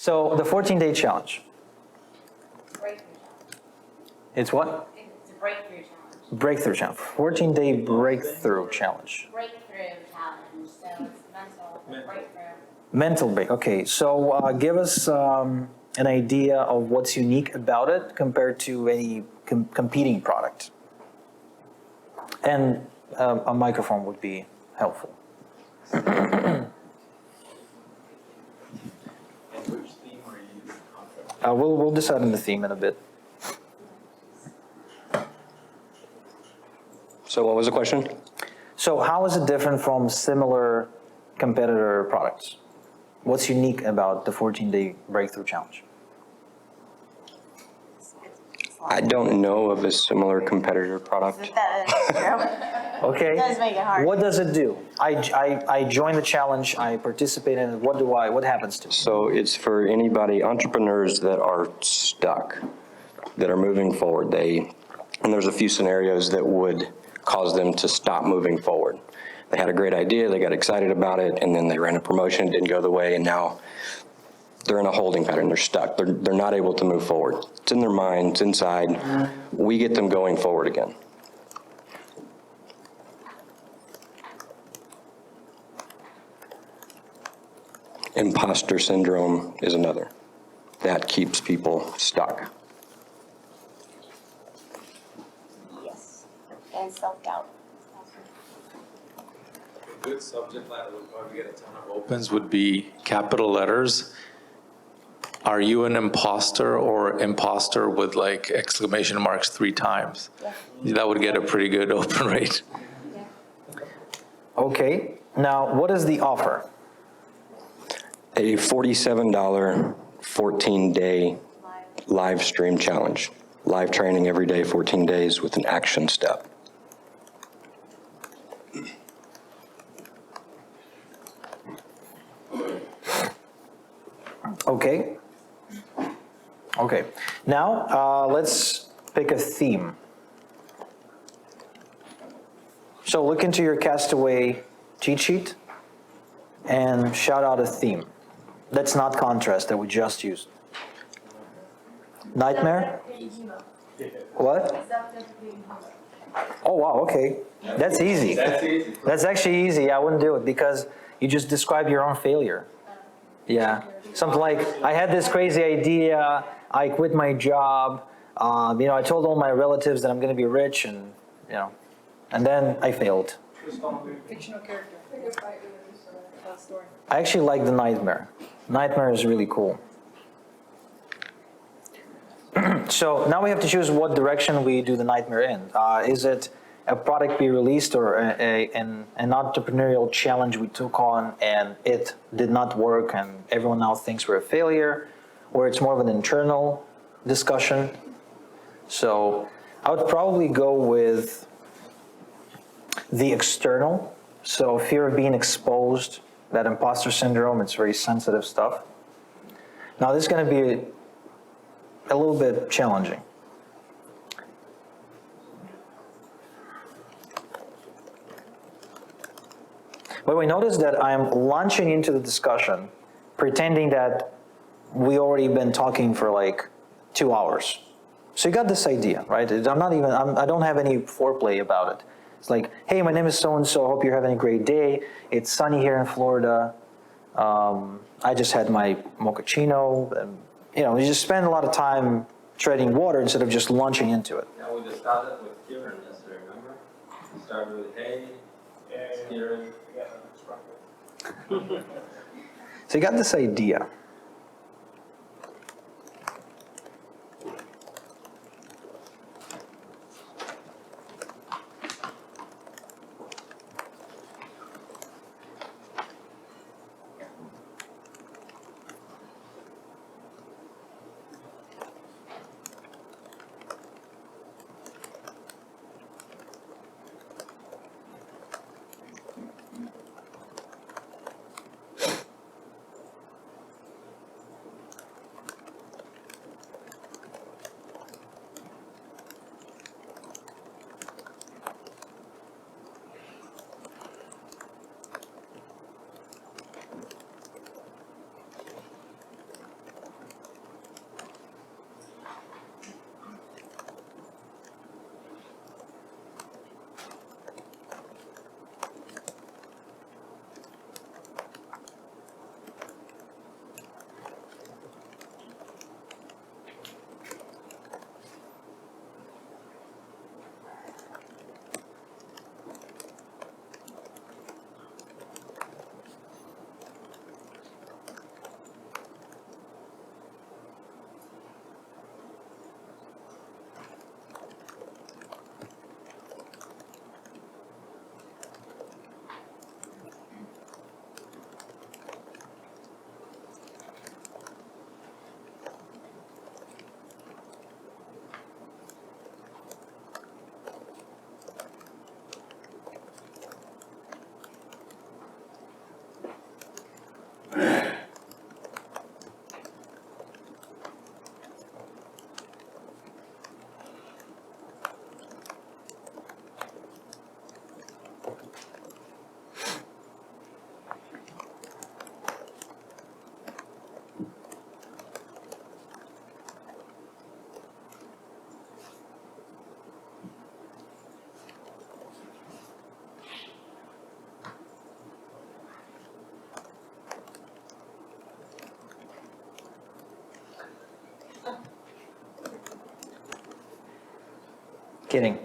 So the 14-day challenge. Breakthrough challenge. It's what? It's a breakthrough challenge. Breakthrough challenge. 14-day breakthrough challenge. Breakthrough challenge. So it's mental breakthrough. Mental break. Okay, so give us an idea of what's unique about it compared to any competing product. And a microphone would be helpful. We'll decide on the theme in a bit. So what was the question? So how is it different from similar competitor products? What's unique about the 14-day breakthrough challenge? I don't know of a similar competitor product. That is true. Okay. It does make it hard. What does it do? I join the challenge, I participate in it. What happens to me? So it's for anybody, entrepreneurs that are stuck, that are moving forward. And there's a few scenarios that would cause them to stop moving forward. They had a great idea, they got excited about it, and then they ran a promotion, didn't go the way, and now they're in a holding pattern, they're stuck, they're not able to move forward. It's in their mind, it's inside. We get them going forward again. Imposter syndrome is another. That keeps people stuck. Yes. And self-doubt. A good subject line that would probably get a ton of opens would be capital letters. Are you an imposter or imposter with like exclamation marks 3 times? Yeah. That would get a pretty good open rate. Okay, now what is the offer? A $47 14-day live stream challenge. Live training every day, 14 days with an action step. Okay. Okay, now let's pick a theme. So look into your Castaway cheat sheet and shout out a theme. That's not contrast that we just used. Nightmare? What? Oh, wow, okay. That's easy. That's actually easy. I wouldn't do it because you just describe your own failure. Yeah. Something like, I had this crazy idea, I quit my job, I told all my relatives that I'm going to be rich and, and then I failed. Fictional character. Story. I actually like the nightmare. Nightmare is really cool. So now we have to choose what direction we do the nightmare in. Is it a product we released or an entrepreneurial challenge we took on and it did not work and everyone now thinks we're a failure? Or it's more of an internal discussion? So I would probably go with the external. So fear of being exposed, that imposter syndrome, it's very sensitive stuff. Now this is going to be a little bit challenging. But we notice that I'm launching into the discussion, pretending that we already been talking for like 2 hours. So you got this idea, right? I don't have any foreplay about it. It's like, hey, my name is so-and-so, hope you're having a great day. It's sunny here in Florida. I just had my mochaccino. And, you just spend a lot of time treading water instead of just launching into it. Yeah, we just started with Kieran yesterday, remember? We started with, hey, it's Kieran. So you got this idea. kidding.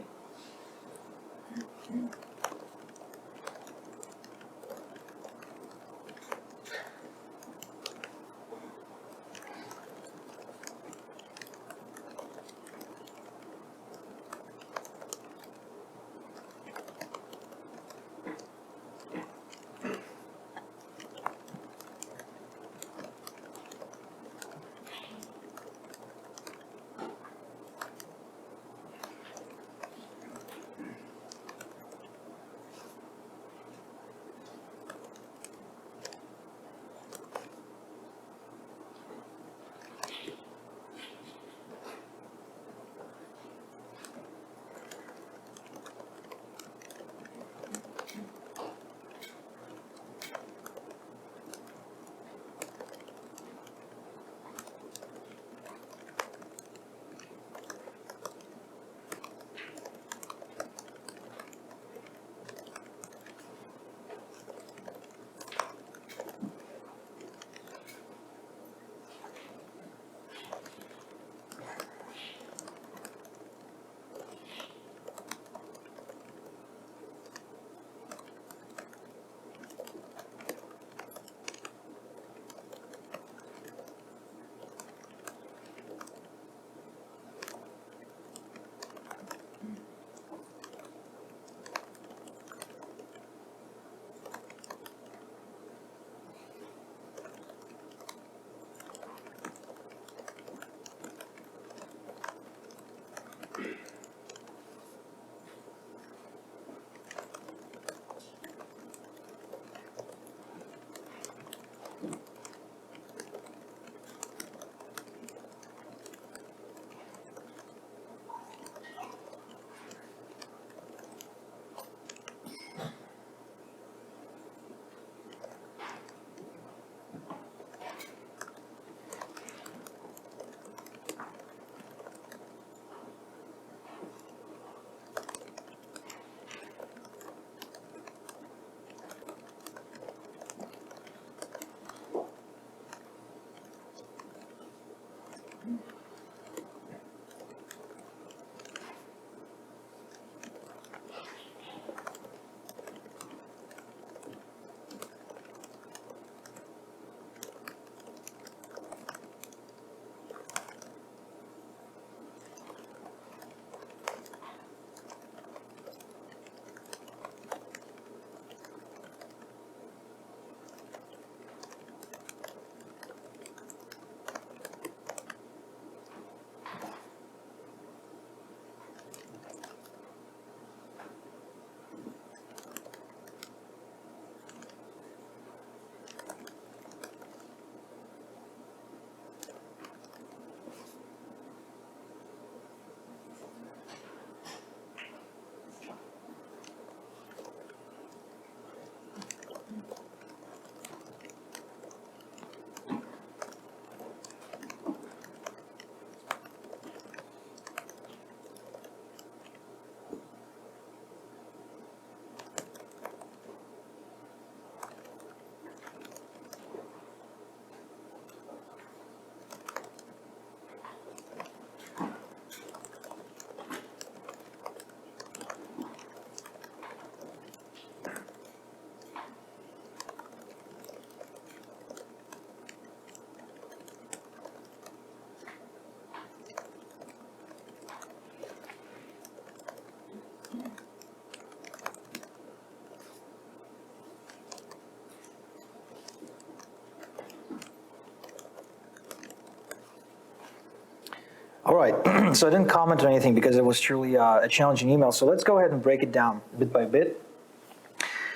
All right, so I didn't comment on anything because it was truly a challenging email. So let's go ahead and break it down bit by bit.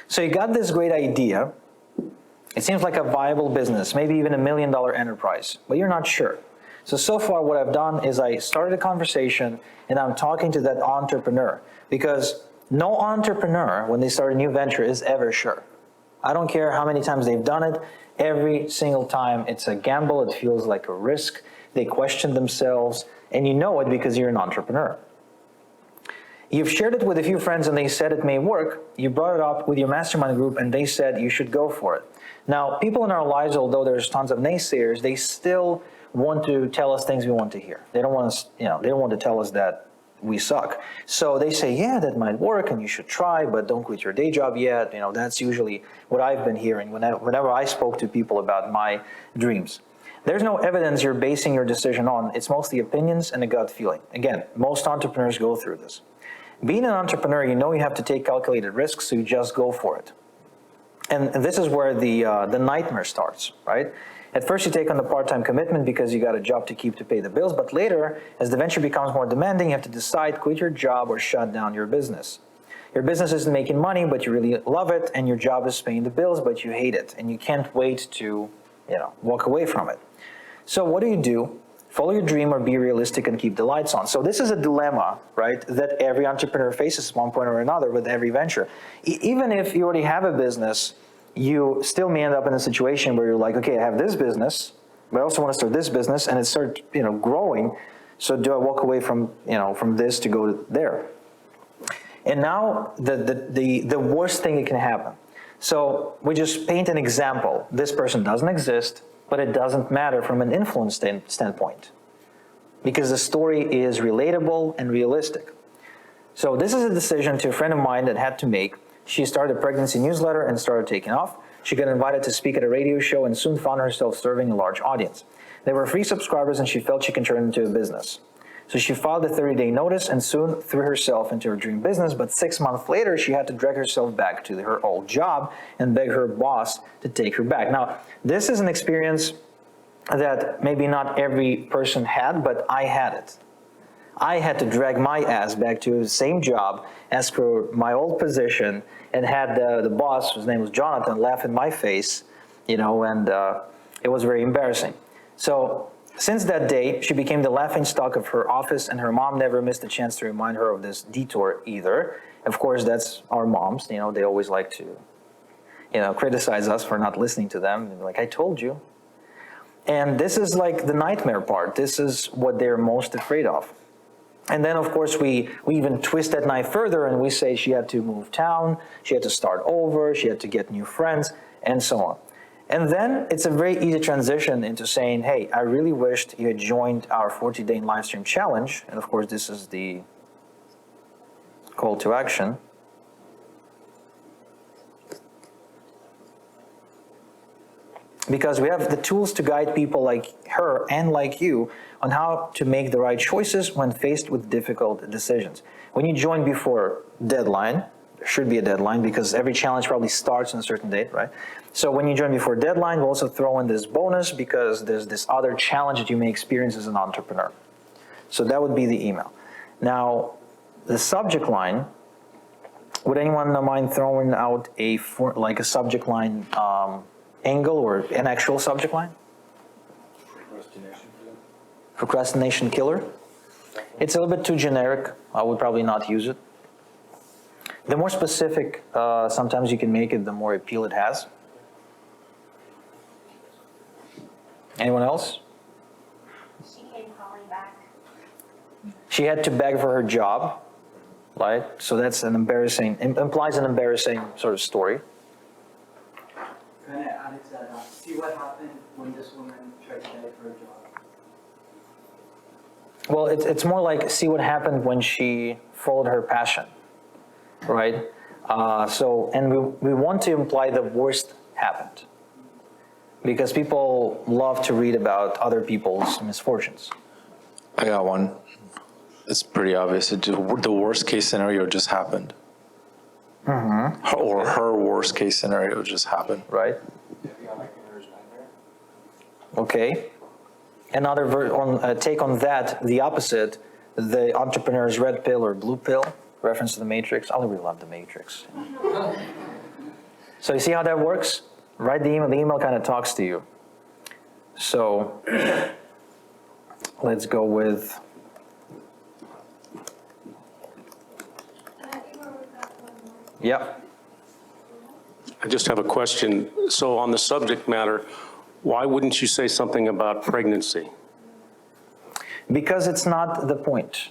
So you got this great idea. It seems like a viable business, maybe even $1 million enterprise, but you're not sure. So far what I've done is I started a conversation and I'm talking to that entrepreneur, because no entrepreneur, when they start a new venture, is ever sure. I don't care how many times they've done it. Every single time it's a gamble. It feels like a risk. They question themselves, and you know it because you're an entrepreneur. You've shared it with a few friends and they said it may work. You brought it up with your mastermind group and they said you should go for it. Now, people in our lives, although there's tons of naysayers, they still want to tell us things we want to hear. They don't want us, they don't want to tell us that we suck. So they say, yeah, that might work and you should try, but don't quit your day job yet. You know, that's usually what I've been hearing whenever I spoke to people about my dreams. There's no evidence you're basing your decision on. It's mostly opinions and a gut feeling. Again, most entrepreneurs go through this. Being an entrepreneur, you know you have to take calculated risks, so you just go for it. And this is where the nightmare starts, right? At first, you take on the part-time commitment because you got a job to keep to pay the bills, but later, as the venture becomes more demanding, you have to decide, quit your job or shut down your business. Your business isn't making money, but you really love it, and your job is paying the bills, but you hate it, and you can't wait to, walk away from it. So what do? Follow your dream or be realistic and keep the lights on. So this is a dilemma, right, that every entrepreneur faces at one point or another with every venture. Even if you already have a business, you still may end up in a situation where you're like, okay, I have this business, but I also want to start this business, and it starts, growing. So do I walk away from, from this to go to there? And now the worst thing that can happen. So we just paint an example. This person doesn't exist, but it doesn't matter from an influence standpoint because the story is relatable and realistic. So this is a decision to a friend of mine that had to make. She started a pregnancy newsletter and started taking off. She got invited to speak at a radio show and soon found herself serving a large audience. There were free subscribers and she felt she can turn it into a business. So she filed a 30-day notice and soon threw herself into her dream business, but 6 months later, she had to drag herself back to her old job and beg her boss to take her back. Now, this is an experience that maybe not every person had, but I had it. I had to drag my ass back to the same job, ask for my old position, and had the boss, whose name was Jonathan, laugh in my face, and it was very embarrassing. So since that day, she became the laughingstock of her office, and her mom never missed a chance to remind her of this detour either. Of course, that's our moms. They always like to, criticize us for not listening to them. Like, I told you. And this is like the nightmare part. This is what they're most afraid of. And then, of course, we even twist that knife further, and we say she had to move town, she had to start over, she had to get new friends, and so on. And then it's a very easy transition into saying, hey, I really wished you had joined our 40-day live stream challenge. And of course, this is the call to action. Because we have the tools to guide people like her and like you on how to make the right choices when faced with difficult decisions. When you join before deadline, there should be a deadline because every challenge probably starts on a certain date, right? So when you join before deadline, we'll also throw in this bonus because there's this other challenge that you may experience as an entrepreneur. So that would be the email. Now, the subject line, would anyone mind throwing out a subject line angle or an actual subject line? Procrastination killer. It's a little bit too generic. I would probably not use it. The more specific sometimes you can make it, the more appeal it has. Anyone else? She came calling back. She had to beg for her job, right? So that's implies an embarrassing sort of story. Kind of added to that, see what happened when this woman tried to beg for a job. Well, it's more like see what happened when she followed her passion, right? And we want to imply the worst happened because people love to read about other people's misfortunes. I got one. It's pretty obvious. The worst case scenario just happened. Mm-hmm. Or her worst case scenario just happened. Right? Okay. Another take on that, the opposite, the entrepreneur's red pill or blue pill, reference to the Matrix. I really love the Matrix. So you see how that works? Write the email kind of talks to you. So let's go with, yeah. I just have a question. So on the subject matter, why wouldn't you say something about pregnancy? Because it's not the point.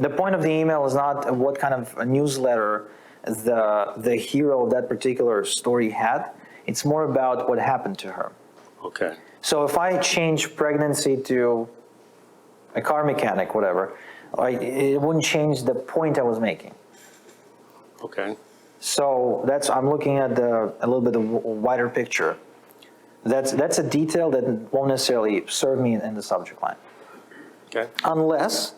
The point of the email is not what kind of a newsletter the hero of that particular story had. It's more about what happened to her. Okay. So if I change pregnancy to a car mechanic, whatever, It wouldn't change the point I was making. Okay. So I'm looking at a little bit of wider picture. That's a detail that won't necessarily serve me in the subject line. Okay. Unless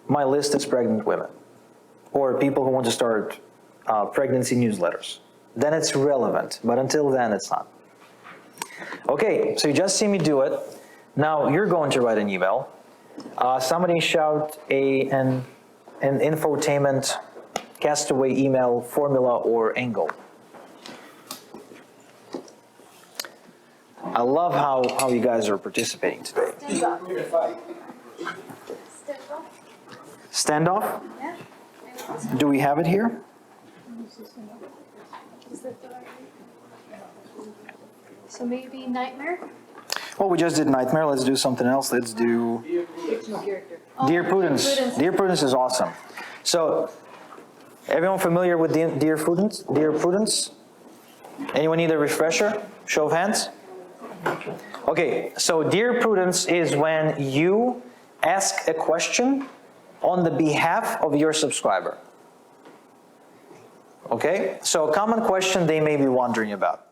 my list is pregnant women or people who want to start pregnancy newsletters. Then it's relevant, but until then it's not. Okay, so you just see me do it. Now you're going to write an email. Somebody shout an infotainment Castaway email formula or angle. I love how you guys are participating today. Standoff? Yeah. Do we have it here? So maybe nightmare? Well, we just did nightmare. Let's do something else. Let's do Fictional character. Dear Prudence. Dear Prudence is awesome. So, everyone familiar with Dear Prudence? Dear Prudence? Anyone need a refresher? Show of hands? Okay, so Dear Prudence is when you ask a question on the behalf of your subscriber. Okay, so a common question they may be wondering about.